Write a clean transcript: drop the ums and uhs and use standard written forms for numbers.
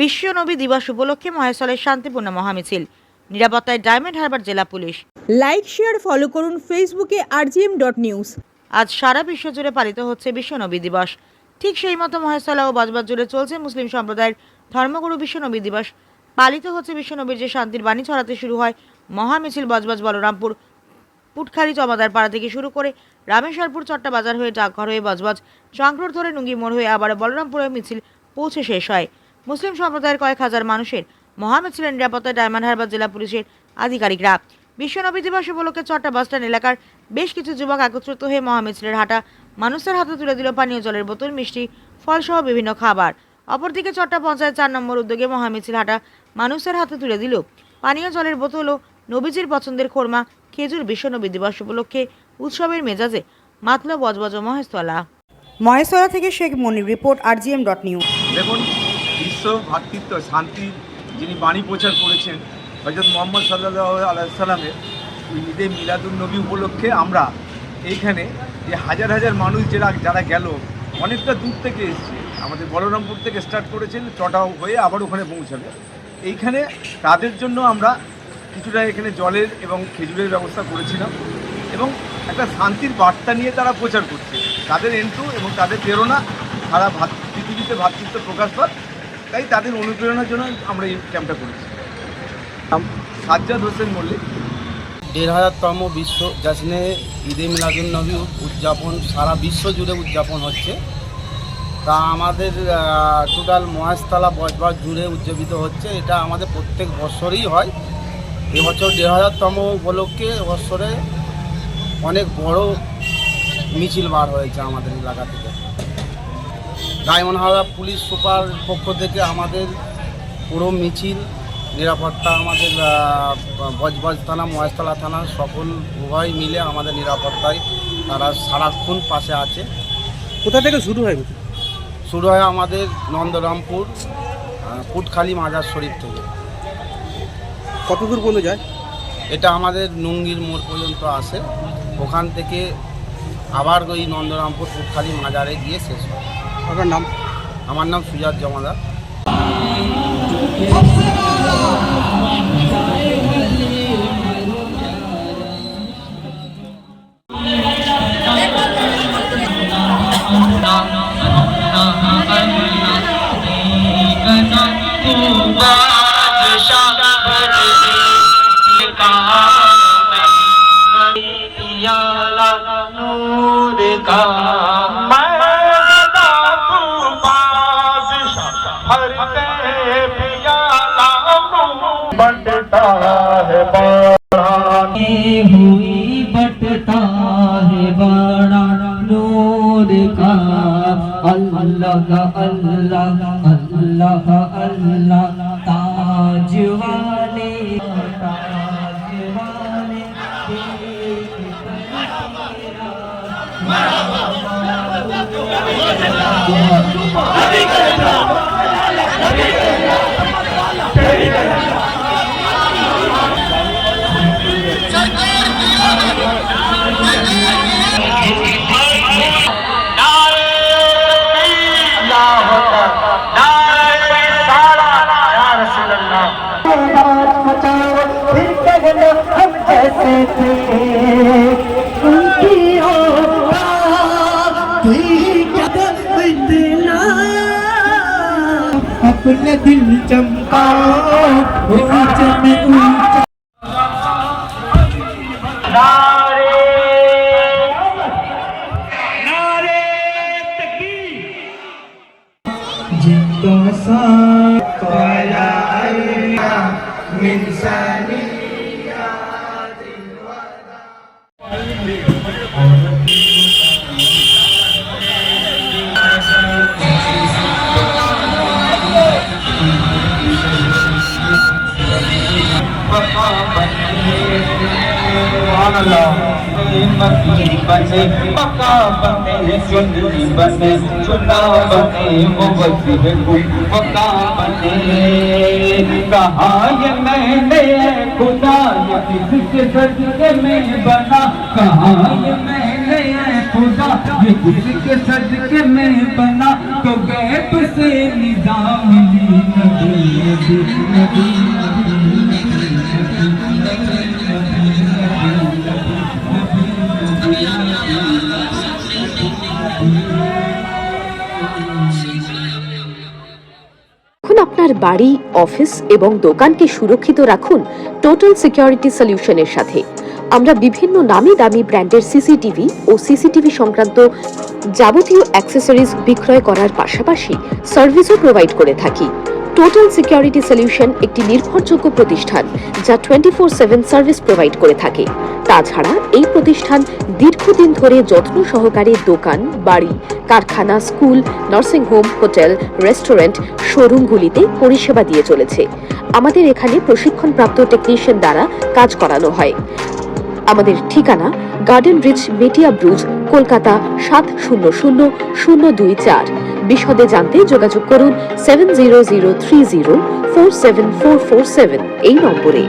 বিশ্ব নবী দিবস উপলক্ষে মহেশতলের শান্তিপূর্ণ মহামিছিল। নিরাপত্তায় ডায়মন্ড হারবার জেলা পুলিশ। লাইক শেয়ার ফলো করুন ফেসবুকে rgm.news। আজ সারা বিশ্ব জুড়ে পালিত হচ্ছে বিশ্ব নবী দিবস। ঠিক সেই মতো মহেশতলা ও বজবজ জুড়ে চলছে মুসলিম সম্প্রদায়ের ধর্মগুরু বিশ্ব নবী দিবস। পালিত হচ্ছে বিশ্ব নবীর যে শান্তির বাণী ছড়াতে শুরু হয় মহামিছিল বজবজ বলরামপুর পুটখালি জমাদার পাড়া থেকে শুরু করে রামেশ্বরপুর চট্টা বাজার হয়ে ডাকঘর হয়ে বজবজ চক্রোর ধরে নুঙ্গি মোড় হয়ে আবার বলরামপুরে মিছিল পৌঁছে শেষ হয়। মুসলিম সম্প্রদায়ের কয়েক হাজার মানুষের মহামিছিলের নিরাপত্তায় ডায়মন্ড হারবার জেলা পুলিশের আধিকারিকরা। বিশ্ব নবী দিবস উপলক্ষে চট্টা বাসস্ট্যান্ড এলাকার বেশ কিছু যুবক একত্রিত হয়ে মহামিছিলের হাঁটা মানুষের হাতে তুলে দিল পানীয় জলের বোতল, মিষ্টি, ফলসহ বিভিন্ন খাবার। অপরদিকে চট্টা পঞ্চায়েত 4 নম্বর উদ্যোগে মহামিছিল হাঁটা মানুষের হাতে তুলে দিল পানীয় জলের বোতল ও নবীজির পছন্দের খোরমা, খেজুর। বিশ্ব নবী দিবস উপলক্ষে উৎসবের মেজাজে মাতল বজবজ ও মহেশতলা। মহেশতলা থেকে শেখ মনির, রিপোর্ট rgm.news। দেখুন, বিশ্ব ভ্রাতৃত্ব শান্তির যিনি বাণী প্রচার করেছেন হযরত মুহাম্মদ সাল্লাল্লাহু আলাইহি সাল্লামের ঈদে মিলাদুন নবী উপলক্ষে আমরা এইখানে যে হাজার হাজার মানুষ যারা গেল অনেকটা দূর থেকে এসছে, আমাদের বলরামপুর থেকে স্টার্ট করেছেন, চটাও হয়ে আবার ওখানে পৌঁছাবে। এইখানে তাদের জন্য আমরা কিছুটা এখানে জলের এবং খেজুরের ব্যবস্থা করেছিলাম এবং একটা শান্তির বার্তা নিয়ে তারা প্রচার করছে। তাদের এন্ট্রু এবং তাদের প্রেরণা সারা পৃথিবীতে ভ্রাতৃত্ব প্রকাশ পায়, তাই তাদের অনুপ্রেরণার জন্য আমরা এই ক্যাম্পটা করেছি। সাজ্জাদ হোসেন মল্লিক। 1500তম বিশ্ব জশ্নে ঈদে মিলাদুন নবী উদযাপন সারা বিশ্ব জুড়ে উদযাপন হচ্ছে। তা আমাদের টোটাল মহেশতলা বজবজ জুড়ে উদযাপিত হচ্ছে। এটা আমাদের প্রত্যেক বছরই হয়। এবছর 1500তম উপলক্ষে বছরে অনেক বড় মিছিল বার হয়েছে আমাদের এলাকা থেকে। ডায়মন্ড হারবার পুলিশ সুপার পক্ষ থেকে আমাদের পুরো মিছিল নিরাপত্তা, আমাদের বজবজ থানা, মহেশতলা থানা সকল উভয় মিলে আমাদের নিরাপত্তায় তারা সারাক্ষণ পাশে আছে। কোথা থেকে শুরু হয়? শুরু হয় আমাদের নন্দরামপুর পুটখালি মাজার শরীফ থেকে। কত দূর পর্যন্ত যায়? এটা আমাদের নুঙ্গির মোড় পর্যন্ত আসে, ওখান থেকে আবার ওই নন্দরামপুর পুটখালি মাজারে গিয়ে শেষ হয়। আপনার নাম? আমার নাম সুজাত জমাদার। बटता है बड़ा नूर का। अल्लाह अल्लाह अल्लाह अल्लाह ताज वाले हम जैसे थे उनकी अपने दिल चमकाओ ऊंचे में ऊंचा। नारे तकबीर जिंदा सा काया मिन सानी मकी बने पका बने सुंदरी बने चुना बने मुवज्जी मका बने। कहा ये मैंने खुदा ये किसके सजदे में बना। कहा ये मैंने खुदा ये किसके सजदे में बना। तो गैब से निजाम मिली नबी এখন আপনার বাড়ি, অফিস এবং দোকানকে সুরক্ষিত রাখুন টোটাল সিকিউরিটি সলিউশনের সাথে। আমরা বিভিন্ন নামি দামি ব্র্যান্ডের সিসিটিভি ও সিসিটিভি সংক্রান্ত যাবতীয় অ্যাক্সেসরিজ বিক্রয় করার পাশাপাশি সার্ভিসও প্রোভাইড করে থাকি। টোটাল সিকিউরিটি সলিউশন একটি নির্ভরযোগ্য প্রতিষ্ঠান যা 24/7 সার্ভিস প্রোভাইড করে থাকে। তাছাড়া এই প্রতিষ্ঠান দীর্ঘদিন ধরে যত্ন সহকারে দোকান, বাড়ি, কারখানা, school, nursing home, hotel, restaurant, শোরুমগুলিতে পরিষেবা দিয়ে চলেছে। আমাদের এখানে প্রশিক্ষণপ্রাপ্ত টেকনিশিয়ান দ্বারা কাজ করানো হয়। আমাদের ঠিকানা গার্ডেন রিচ, মেটিয়া ব্রুজ, কলকাতা 700024। বিশদে জানতে যোগাযোগ করুন 7003047447 এই নম্বরে।